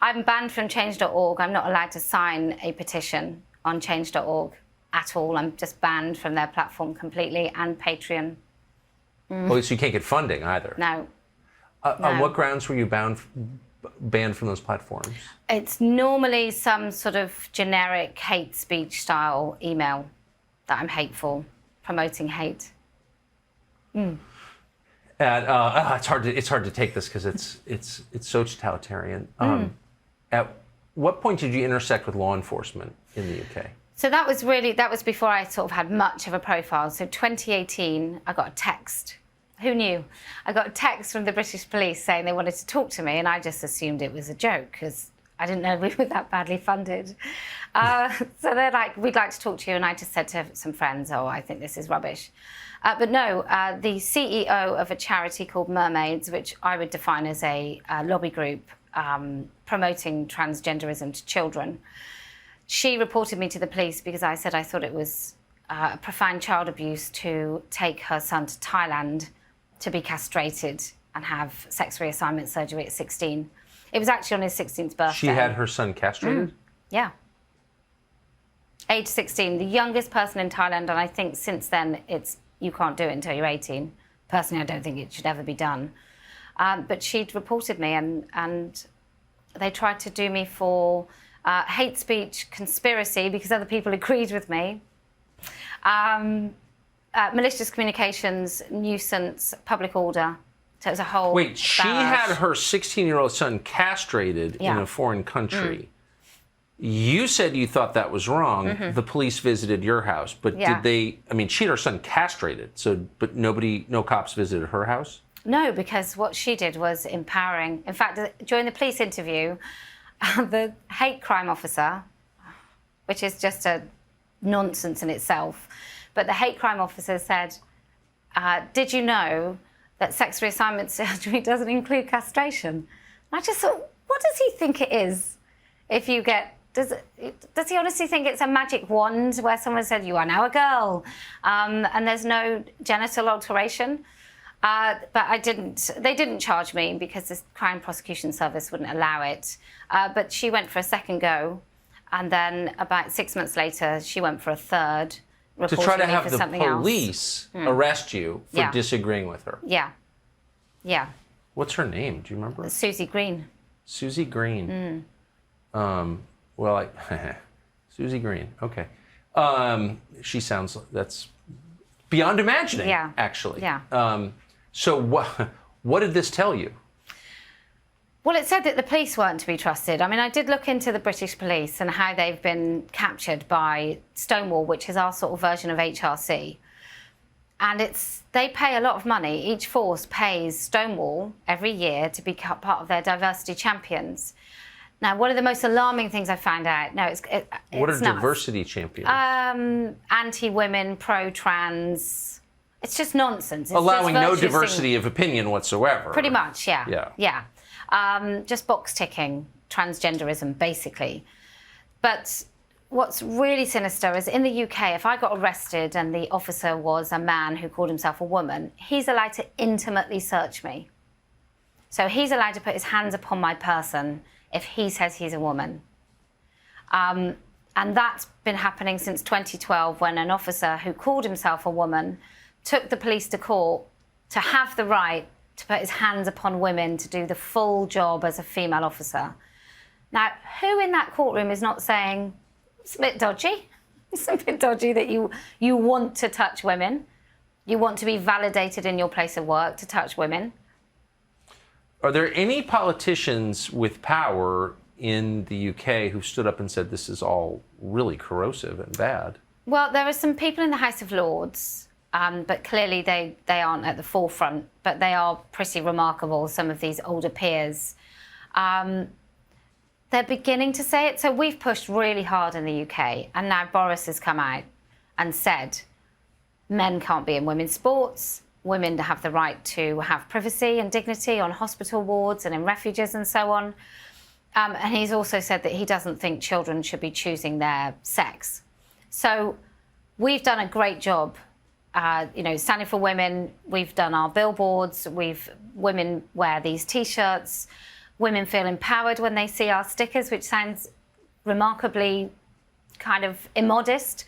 I'm banned from change.org. I'm not allowed to sign a petition on change.org at all. I'm just banned from their platform completely, and Patreon. Well, so you can't get funding either. No. On what grounds were you banned from those platforms? It's normally some sort of generic hate speech style email that I'm hateful, promoting hate. It's hard to take this because it's so totalitarian. At what point did you intersect with law enforcement in the UK? So that was before I sort of had much of a profile. So 2018, I got a text. Who knew? I got a text from the British police saying they wanted to talk to me, and I just assumed it was a joke because I didn't know we were that badly funded. So they're like, we'd like to talk to you, and I just said to some friends, oh, I think this is rubbish. But no, the CEO of a charity called Mermaids, which I would define as a lobby group promoting transgenderism to children, she reported me to the police because I said I thought it was profound child abuse to take her son to Thailand to be castrated and have sex reassignment surgery at 16. It was actually on his 16th birthday. She had her son castrated? Yeah. Age 16, the youngest person in Thailand, and I think since then you can't do it until you're 18. Personally, I don't think it should ever be done. But she'd reported me, and they tried to do me for hate speech, conspiracy, because other people agreed with me. Malicious communications, nuisance, public order. So it was a whole Wait, she had her 16-year-old son castrated in a foreign country. You said you thought that was wrong. The police visited your house, but did they? I mean, she had her son castrated, but no cops visited her house? No, because what she did was empowering. In fact, during the police interview, the hate crime officer, which is just a nonsense in itself, but the hate crime officer said, did you know that sex reassignment surgery doesn't include castration? And I just thought, what does he think it is? If you get, does he honestly think it's a magic wand where someone said, you are now a girl, and there's no genital alteration? But they didn't charge me because the Crime Prosecution Service wouldn't allow it. But she went for a second go, and then about 6 months later, she went for a third, to try to have for the something police arrest you for disagreeing with her. Yeah. Yeah. What's her name? Do you remember? Susie Green. Susie Green. Well, Susie Green. Okay. She sounds, that's beyond imagining, actually. Yeah. So what did this tell you? Well, it said that the police weren't to be trusted. I mean, I did look into the British police and how they've been captured by Stonewall, which is our sort of version of HRC. And they pay a lot of money. Each force pays Stonewall every year to be part of their diversity champions. Now, one of the most alarming things I found out, what are nuts. diversity champions? Anti-women, pro-trans. It's just nonsense. It's allowing just no diversity of opinion whatsoever. Pretty much, yeah. Just box ticking, transgenderism, basically. But what's really sinister is in the UK, if I got arrested and the officer was a man who called himself a woman, he's allowed to intimately search me. So he's allowed to put his hands upon my person if he says he's a woman. And that's been happening since 2012, when an officer who called himself a woman took the police to court to have the right to put his hands upon women to do the full job as a female officer. Now, who in that courtroom is not saying, it's a bit dodgy? It's a bit dodgy that you want to touch women. You want to be validated in your place of work to touch women. Are there any politicians with power in the UK who stood up and said this is all really corrosive and bad? Well, there are some people in the House of Lords, but clearly they aren't at the forefront, but they are pretty remarkable, some of these older peers. They're beginning to say it. So we've pushed really hard in the UK, and now Boris has come out and said men can't be in women's sports, women have the right to have privacy and dignity on hospital wards and in refuges and so on. And he's also said that he doesn't think children should be choosing their sex. So we've done a great job, standing for women. We've done our billboards. Women wear these T-shirts. Women feel empowered when they see our stickers, which sounds remarkably kind of immodest.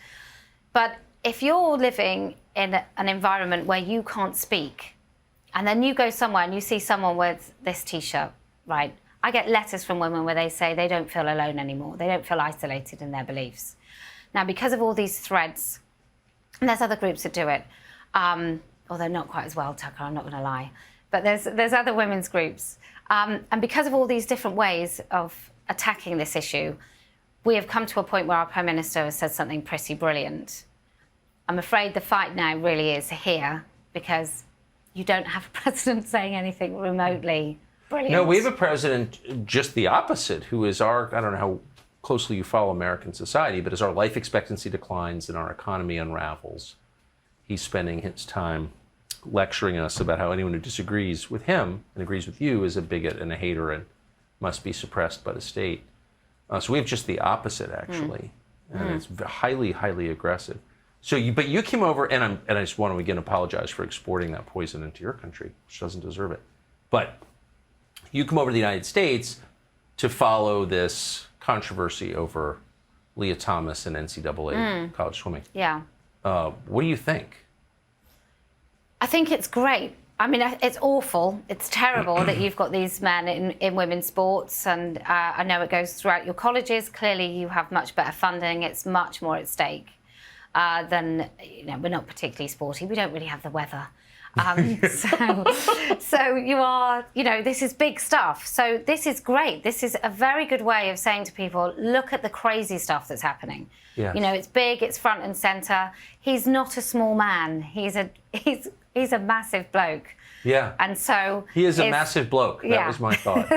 But if you're living in an environment where you can't speak, and then you go somewhere and you see someone with this T-shirt, right? I get letters from women where they say they don't feel alone anymore. They don't feel isolated in their beliefs. Now, because of all these threads, and there's other groups that do it, although not quite as well, Tucker, I'm not going to lie. But there's other women's groups. And because of all these different ways of attacking this issue, we have come to a point where our Prime Minister has said something pretty brilliant. I'm afraid the fight now really is here, because you don't have a president saying anything remotely brilliant. No, we have a president just the opposite, who is I don't know how closely you follow American society, but as our life expectancy declines and our economy unravels, he's spending his time lecturing us about how anyone who disagrees with him and agrees with you is a bigot and a hater and must be suppressed by the state. So we have just the opposite, actually. And it's highly, highly aggressive. But you came over, and I just want to again apologize for exporting that poison into your country, which doesn't deserve it. But you come over to the United States to follow this controversy over Leah Thomas and NCAA college swimming. Yeah. What do you think? I think it's great. I mean, it's awful. It's terrible that you've got these men in women's sports, and I know it goes throughout your colleges. Clearly, you have much better funding. It's much more at stake than, we're not particularly sporty. We don't really have the weather. So you are, this is big stuff. So this is great. This is a very good way of saying to people, look at the crazy stuff that's happening. Yes. It's big, it's front and center. He's not a small man. He's a massive bloke. Yeah. And so he is a massive bloke. That was my thought.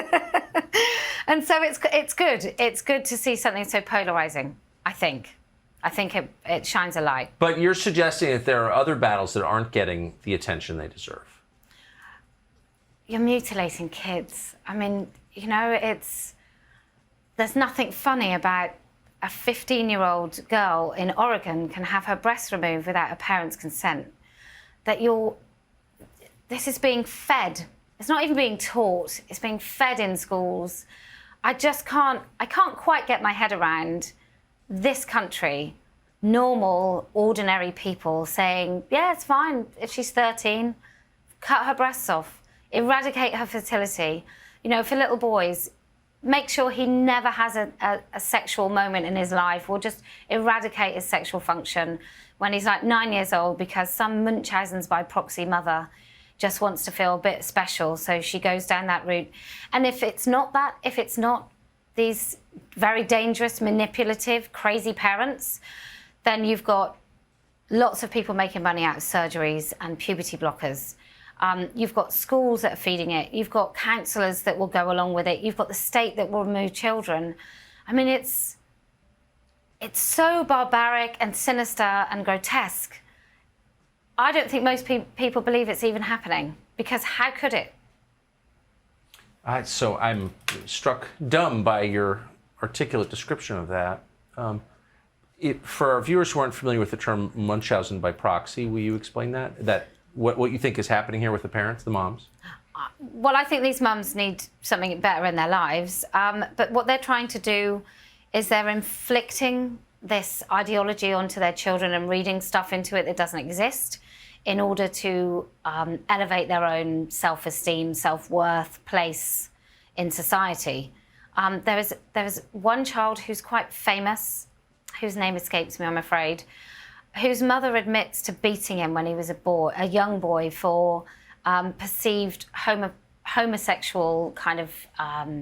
And so it's good. It's good to see something so polarizing, I think. I think it shines a light. But you're suggesting that there are other battles that aren't getting the attention they deserve. You're mutilating kids. I mean, there's nothing funny about a 15-year-old girl in Oregon can have her breasts removed without her parents' consent. This is being fed. It's not even being taught. It's being fed in schools. I can't quite get my head around this country, normal, ordinary people saying, yeah, it's fine if she's 13, cut her breasts off, eradicate her fertility. For little boys, make sure he never has a sexual moment in his life. We'll just eradicate his sexual function when he's like 9 years old, because some Munchausen's by proxy mother just wants to feel a bit special, so she goes down that route. And if it's not these very dangerous, manipulative, crazy parents, then you've got lots of people making money out of surgeries and puberty blockers. You've got schools that are feeding it. You've got counsellors that will go along with it. You've got the state that will remove children. I mean, it's so barbaric and sinister and grotesque. I don't think most people believe it's even happening, because how could it? So I'm struck dumb by your articulate description of that. For our viewers who aren't familiar with the term Munchausen by proxy, will you explain that? What you think is happening here with the parents, the moms? Well, I think these mums need something better in their lives. But what they're trying to do is they're inflicting this ideology onto their children and reading stuff into it that doesn't exist in order to elevate their own self-esteem, self-worth, place in society. There is one child who's quite famous, whose name escapes me, I'm afraid, whose mother admits to beating him when he was a young boy for perceived homosexual kind of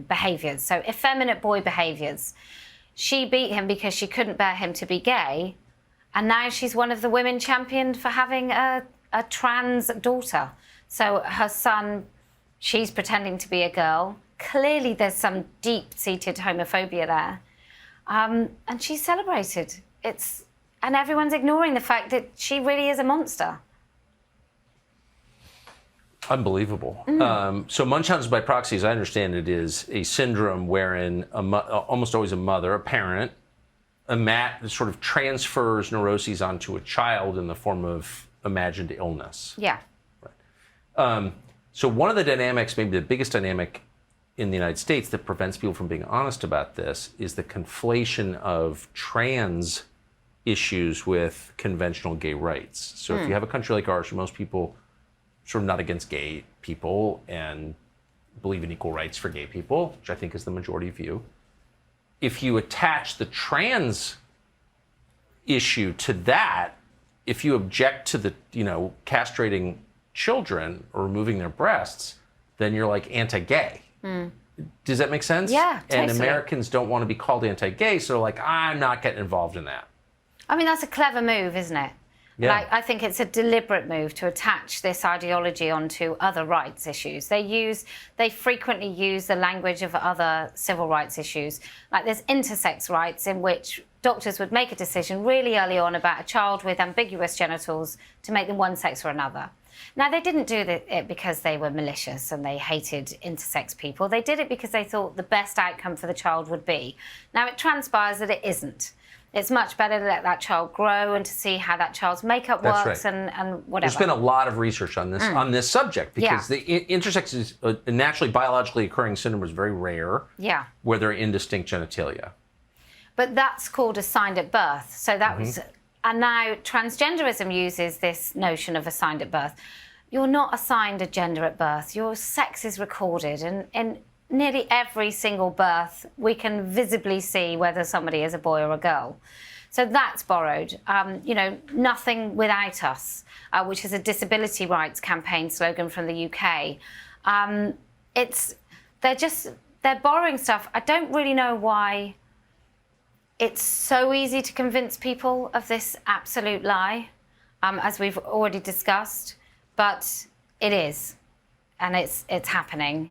behaviours, so effeminate boy behaviours. She beat him because she couldn't bear him to be gay, and now she's one of the women championed for having a trans daughter. So her son, she's pretending to be a girl. Clearly there's some deep-seated homophobia there. And she's celebrated. And everyone's ignoring the fact that she really is a monster. Unbelievable. So Munchausen by proxy, as I understand it, is a syndrome wherein almost always a mother, a parent, sort of transfers neuroses onto a child in the form of imagined illness. Yeah. Right. So one of the dynamics, maybe the biggest dynamic in the United States that prevents people from being honest about this is the conflation of trans issues with conventional gay rights. So if you have a country like ours, where most people sort of not against gay people and believe in equal rights for gay people, which I think is the majority view, if you attach the trans issue to that, if you object to the, castrating children or removing their breasts, then you're like anti-gay. Does that make sense? Yeah, totally. And Americans don't want to be called anti-gay, so they're like, I'm not getting involved in that. I mean, that's a clever move, isn't it? Yeah. Like, I think it's a deliberate move to attach this ideology onto other rights issues. They frequently use the language of other civil rights issues. Like there's intersex rights in which doctors would make a decision really early on about a child with ambiguous genitals to make them one sex or another. Now, they didn't do it because they were malicious and they hated intersex people. They did it because they thought the best outcome for the child would be. Now, it transpires that it isn't. It's much better to let that child grow and to see how that child's makeup works and whatever. There's been a lot of research on this subject because the intersex is a naturally biologically occurring syndrome is very rare. Yeah. Where there are indistinct genitalia. But that's called assigned at birth. So that was, and now transgenderism uses this notion of assigned at birth. You're not assigned a gender at birth. Your sex is recorded, and in nearly every single birth, we can visibly see whether somebody is a boy or a girl. So that's borrowed. Nothing without us, which is a disability rights campaign slogan from the UK. They're borrowing stuff. I don't really know why it's so easy to convince people of this absolute lie, as we've already discussed, but it is, and it's happening.